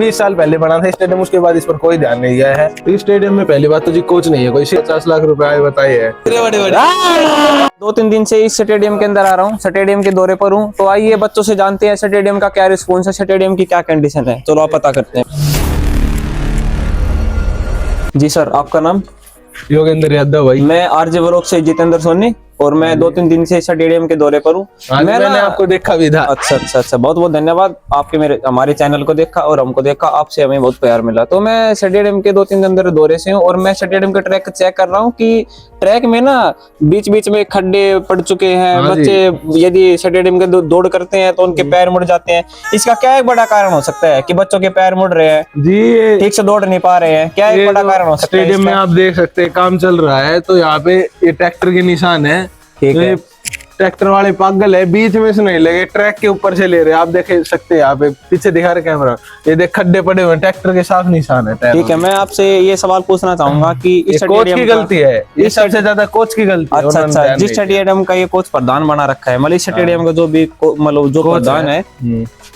20 साल पहले बना था स्टेडियम, उसके बाद इस पर कोई ध्यान नहीं गया है। इस स्टेडियम में पहली बात तो जी कोच नहीं है, कोई 50 लाख रुपए आए बताइए। 2-3 दिन से इस स्टेडियम के अंदर आ रहा हूँ, स्टेडियम के दौरे पर हूँ। तो आइए बच्चों से जानते हैं स्टेडियम का क्या रिस्पॉन्स है, स्टेडियम की क्या कंडीशन है। चलो आप पता करते हैं। जी सर, आपका नाम? योगेंद्र यादव भाई। मैं आरजे ब्लॉक से जितेंद्र सोनी, और मैं 2-3 दिन से स्टेडियम के दौरे पर हूँ। मैंने आपको देखा भी था। अच्छा, बहुत बहुत धन्यवाद। आपके हमारे चैनल को देखा और हमको देखा, आपसे हमें बहुत प्यार मिला। तो मैं स्टेडियम के 2-3 दिन अंदर दौरे से हूँ, और मैं स्टेडियम के ट्रैक चेक कर रहा हूँ कि ट्रैक में ना बीच बीच में खड्डे पड़ चुके हैं। बच्चे यदि स्टेडियम के दौड़ करते हैं तो उनके पैर मुड़ जाते हैं। इसका क्या एक बड़ा कारण हो सकता है कि बच्चों के पैर मुड़ रहे हैं जी, ठीक से दौड़ नहीं पा रहे हैं? क्या एक बड़ा कारण हो सकता है? स्टेडियम में आप देख सकते हैं काम चल रहा है, तो यहाँ पे ये ट्रैक्टर के निशान है। ठीक है, ट्रैक्टर वाले पागल है, बीच में से नहीं लगे, ट्रैक के ऊपर से ले रहे हैं। आप देख सकते हैं यहाँ पे पीछे दिखा रहे कैमरा, ये देख खड्डे पड़े हुए, ट्रैक्टर के साफ निशान है। ठीक है, मैं आपसे ये सवाल पूछना चाहूंगा कि इस कोच की गलती है, ये सबसे ज्यादा कोच की गलती है। अच्छा, जिस स्टेडियम का ये कोच प्रधान बना रखा है, मतलब इस स्टेडियम का जो भी मतलब जो प्रधान है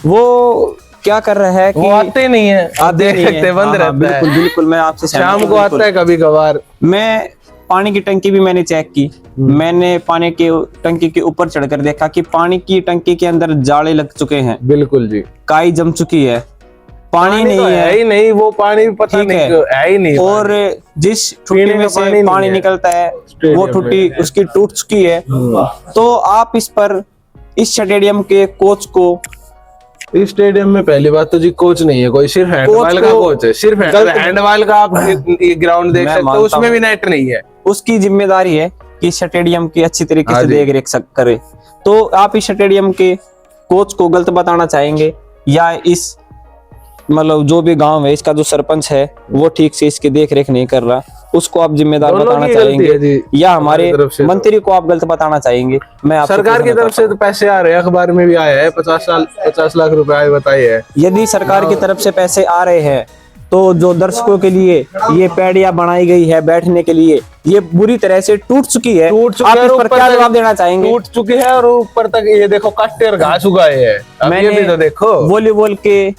वो क्या कर रहा है कि वो आते नहीं है, आप देख सकते हैं बंद रहता है। बिल्कुल मैं आपसे शाम को आता है कभी कभार। मैं पानी की टंकी भी मैंने चेक की, मैंने पानी की टंकी के ऊपर चढ़कर देखा कि पानी की टंकी के अंदर जाले लग चुके हैं। बिल्कुल जी, काई जम चुकी है, पानी नहीं है ही नहीं, वो पानी पता नहीं है ही नहीं। और जिस ठुट्टी में से पानी निकलता है वो ठुट्टी उसकी टूट चुकी है। तो आप इस पर इस स्टेडियम के कोच को, इस स्टेडियम में पहली बात तो जी कोच नहीं है कोई, सिर्फ हैंडबॉल का कोच है, सिर्फ हैंडबॉल का। आप ग्राउंड देख सकते हो, उसमें भी नेट नहीं है। उसकी जिम्मेदारी है कि स्टेडियम की अच्छी तरीके से देख रेख करे। तो आप इस स्टेडियम के कोच को गलत बताना चाहेंगे, या इस मतलब जो भी गांव है इसका जो सरपंच है वो ठीक से इसकी देख रेख नहीं कर रहा, उसको आप जिम्मेदार बताना चाहेंगे, या हमारे मंत्री को आप गलत बताना चाहेंगे? मैं सरकार की तरफ से तो पैसे आ रहे हैं, अखबार में भी आया है 50 लाख रुपए आए बताइए। यदि सरकार की तरफ से पैसे आ रहे हैं तो जो दर्शकों के लिए ये पैडियां बनाई गई है बैठने के लिए, ये बुरी तरह से टूट चुकी है। आप इस पर क्या जवाब देना चाहेंगे? टूट चुकी है, और ऊपर तक ये देखो कट्टे और घास उगाए हैं। मैंने भी तो देखो वॉलीबॉल के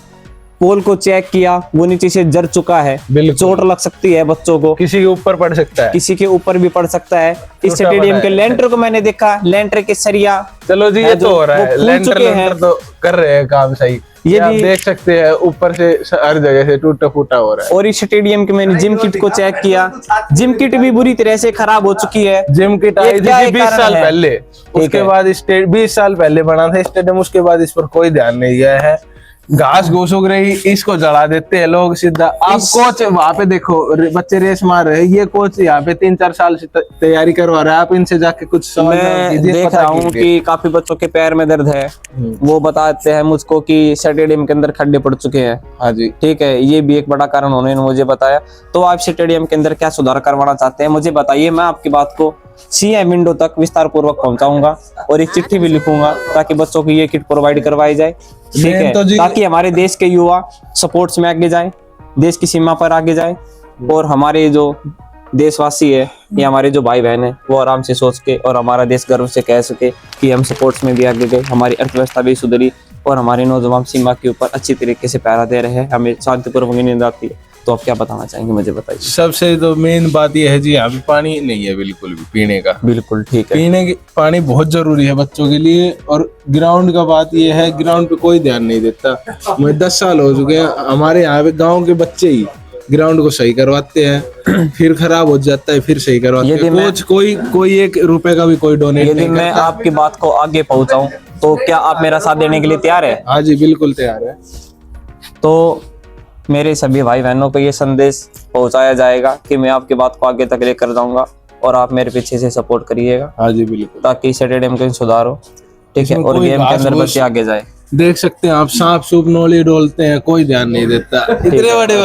पोल को चेक किया, वो नीचे से जर चुका है। चोट लग सकती है बच्चों को, किसी के ऊपर पड़ सकता है, किसी के ऊपर भी पड़ सकता है। इस स्टेडियम के लेंटर को मैंने देखा, लेंटर के सरिया, चलो जी ये तो हो रहा है, लेंटर तो कर रहे हैं काम सही। ये आप देख सकते हैं ऊपर से हर जगह से टूटा फूटा हो रहा है। और इस स्टेडियम के मैंने जिम किट को चेक किया, जिम किट भी बुरी तरह से खराब हो चुकी है। जिम किट आई थी 20 साल पहले, उसके बाद 20 साल पहले बना था स्टेडियम, उसके बाद इस पर कोई ध्यान नहीं गया है। घास घूस उग रही, इसको जला देते हैं लोग सीधा। आप कोच वहां पे देखो, बच्चे रेस मार रहे हैं, ये कोच यहाँ पे 3-4 साल से तैयारी करवा रहा है। आप इनसे जाके कुछ समझ देख रहा हूँ कि काफी बच्चों के पैर में दर्द है, वो बताते हैं मुझको कि स्टेडियम के अंदर खड्डे पड़ चुके हैं। हाँ जी, ठीक है, ये भी एक बड़ा कारण उन्होंने मुझे बताया। तो आप स्टेडियम के अंदर क्या सुधार करवाना चाहते हैं मुझे बताइए, मैं आपकी बात को सीएम विंडो तक विस्तार पूर्वक पहुंचाऊंगा, और एक चिट्ठी भी लिखूंगा ताकि बच्चों को ये किट प्रोवाइड करवाई जाए। ठीक है, ताकि हमारे देश के युवा स्पोर्ट्स में आगे जाए, देश की सीमा पर आगे जाए, और हमारे जो देशवासी है या हमारे जो भाई बहन है वो आराम से सोच के और हमारा देश गर्व से कह सके कि हम स्पोर्ट्स में भी आगे गए, हमारी अर्थव्यवस्था भी सुधरी, और हमारे नौजवान सीमा के ऊपर अच्छी तरीके से पहरा दे रहे हैं, हमें शांतिपूर्वक नींद आती है। तो आप क्या बताना चाहेंगे मुझे बताइए? सबसे तो मेन बात यह है जी, यहाँ पे पानी नहीं है बिल्कुल भी पीने का। बिल्कुल ठीक है, पीने की पानी बहुत जरूरी है बच्चों के लिए। और ग्राउंड का बात यह है, ग्राउंड पे कोई ध्यान नहीं देता। मैं 10 साल हो चुके हैं, हमारे यहाँ पे गाँव के बच्चे ही ग्राउंड को सही करवाते हैं, फिर खराब हो जाता है, फिर सही करवाते हैं। कोच कोई 1 रुपए का भी कोई डोनेट नहीं करता। मैं आपकी बात को आगे पहुंचाऊं तो क्या आप मेरा साथ देने के लिए तैयार है? हाँ जी, बिल्कुल तैयार है। तो मेरे सभी भाई बहनों को ये संदेश पहुंचाया जाएगा कि मैं आपकी बात को आगे तक लेकर जाऊंगा, और आप मेरे पीछे से सपोर्ट करिएगा। हाँ जी बिल्कुल, ताकि स्टेडियम का सुधार हो। ठीक है, और गेम के अंदर बच्चे आगे जाए। देख सकते हैं आप, सांप सूप नोली डोलते हैं, कोई ध्यान नहीं देता। इतने बड़े